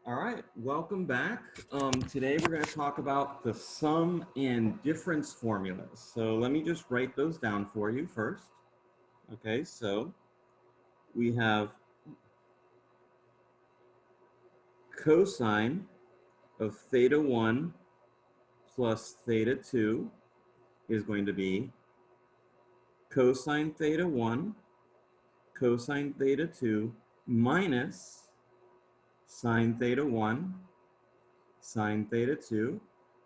All right, welcome back. Today we're going to talk about the sum and difference formulas. So let me just write those down for you first. Okay, so we have cosine of theta 1 plus theta 2 is going to be cosine theta 1 cosine theta 2 minus sine theta 1 sine theta 2.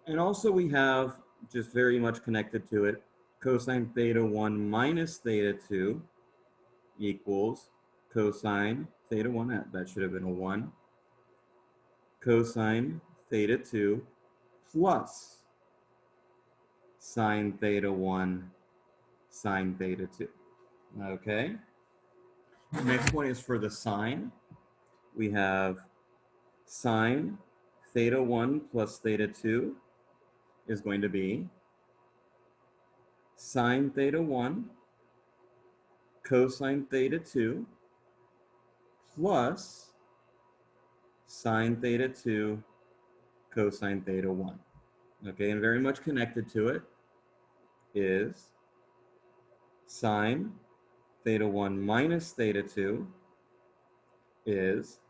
And also we have, just very much connected to it, cosine theta 1 minus theta 2 equals cosine theta 1, that should have been a 1, cosine theta 2 plus sine theta 1 sine theta 2. Okay. Next one is for the sine. We have sine theta 1 plus theta 2 is going to be sine theta 1 cosine theta 2 plus sine theta 2 cosine theta 1. Okay, and very much connected to it is sine theta 1 minus theta 2 is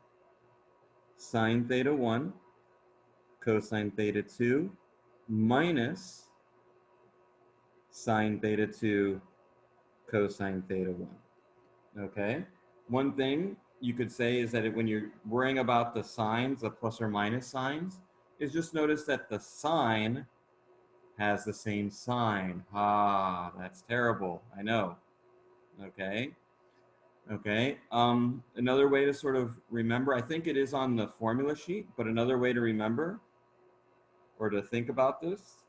sine theta 1 cosine theta 2 minus sine theta 2 cosine theta 1. Okay, one thing you could say is that when you're worrying about the signs, the plus or minus signs, is just notice that the sine has the same sign. Ah, that's terrible. I know. Okay. Okay. Another way to sort of remember, I think it is on the formula sheet, but another way to remember or to think about this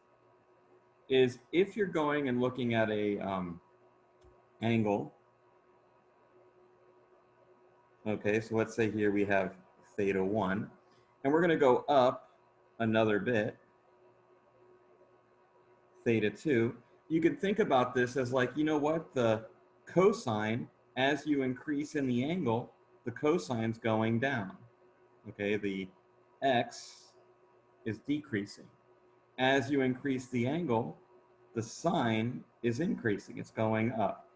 is if you're going and looking at a angle. Okay, so let's say here we have theta 1, and we're going to go up another bit, theta 2. You could think about this as like, you know what, the cosine, as you increase in the angle, the cosine's going down. Okay, the x is decreasing. As you increase the angle, the sine is increasing, it's going up.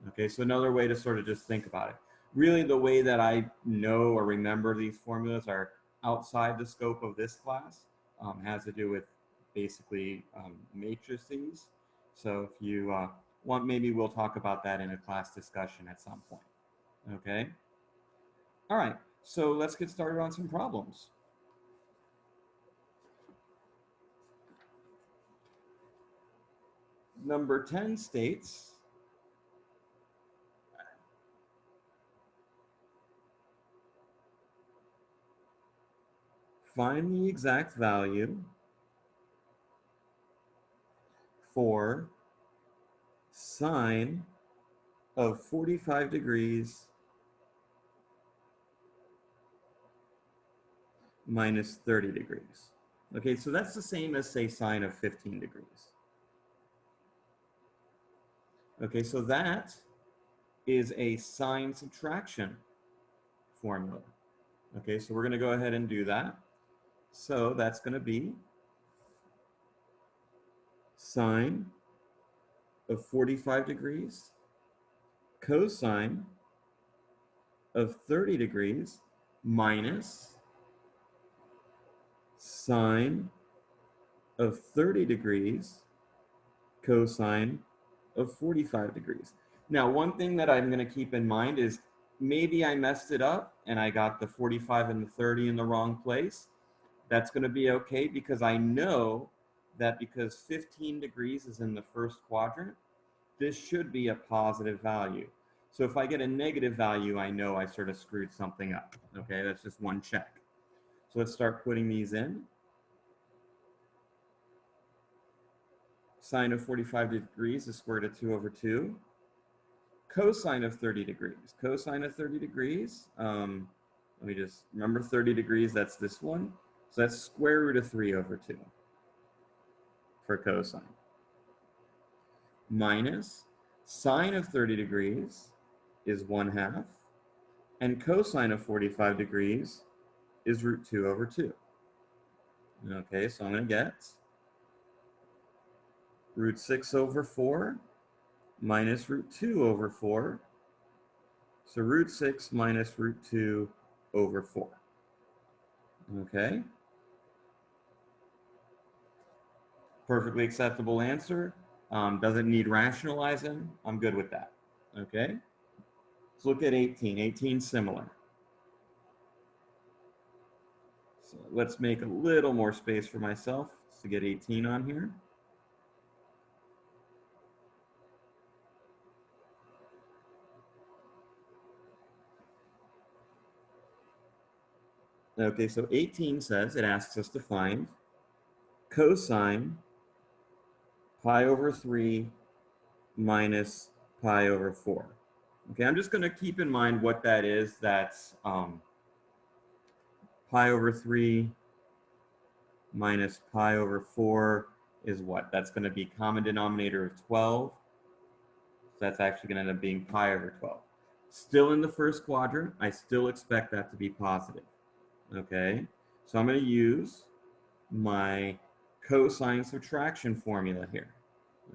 Okay, so another way to sort of just think about it. Really, the way that I know or remember these formulas are outside the scope of this class, has to do with basically matrices. So if you want, maybe we'll talk about that in a class discussion at some point. Okay. All right, so let's get started on some problems. Number 10 states, find the exact value for sine of 45 degrees minus 30 degrees. Okay, so that's the same as, say, sine of 15 degrees. Okay, so that is a sine subtraction formula. Okay, so we're going to go ahead and do that. So that's going to be sine of 45 degrees cosine of 30 degrees minus sine of 30 degrees cosine of 45 degrees. Now, one thing that I'm going to keep in mind is maybe I messed it up and I got the 45 and the 30 in the wrong place. That's going to be okay because I know that because 15 degrees is in the first quadrant, this should be a positive value. So if I get a negative value, I know I sort of screwed something up. Okay, that's just one check. So let's start putting these in. Sine of 45 degrees is square root of 2 over 2. Cosine of 30 degrees. Cosine of 30 degrees, let me just remember 30 degrees, that's this one. So that's square root of 3 over 2 for cosine. Minus sine of 30 degrees is 1/2. And cosine of 45 degrees is root 2 over 2. Okay, so I'm going to get root 6 over 4 minus root 2 over 4. So root 6 minus root 2 over 4. Okay. Perfectly acceptable answer. Doesn't need rationalizing. I'm good with that. Okay. Let's look at 18. 18 similar. So let's make a little more space for myself to get 18 on here. Okay, so 18 says, it asks us to find cosine pi over 3 minus pi over 4. Okay, I'm just going to keep in mind what that is. That's pi over 3 minus pi over 4 is what? That's going to be common denominator of 12. So that's actually going to end up being pi over 12. Still in the first quadrant, I still expect that to be positive. Okay, so I'm going to use my cosine subtraction formula here.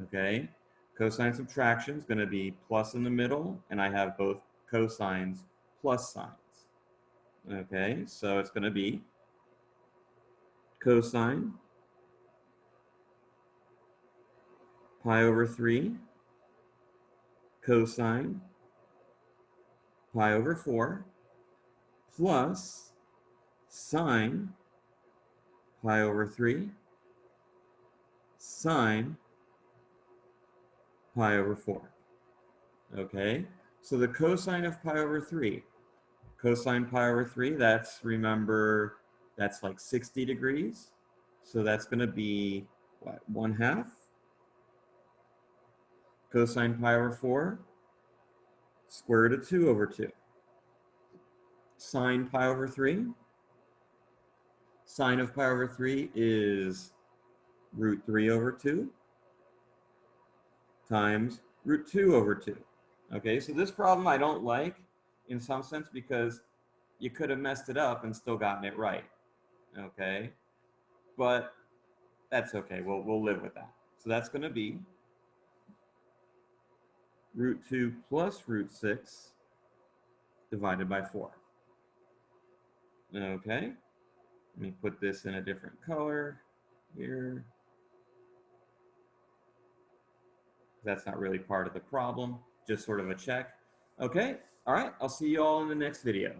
Okay, cosine subtraction is going to be plus in the middle, and I have both cosines plus sines. Okay, so it's going to be cosine pi over 3 cosine pi over 4 plus sine pi over 3 sine pi over 4. Okay, so the cosine of pi over 3, cosine pi over 3, that's, remember, that's like 60 degrees. So that's going to be, what, 1/2? Cosine pi over 4, square root of 2 over 2. Sine pi over 3, sine of pi over 3 is root 3 over 2 times root 2 over 2. Okay, so this problem I don't like in some sense because you could have messed it up and still gotten it right. Okay, but that's okay. We'll live with that. So that's going to be root 2 plus root 6 divided by 4. Okay, let me put this in a different color here. That's not really part of the problem, just sort of a check. Okay, all right, I'll see you all in the next video.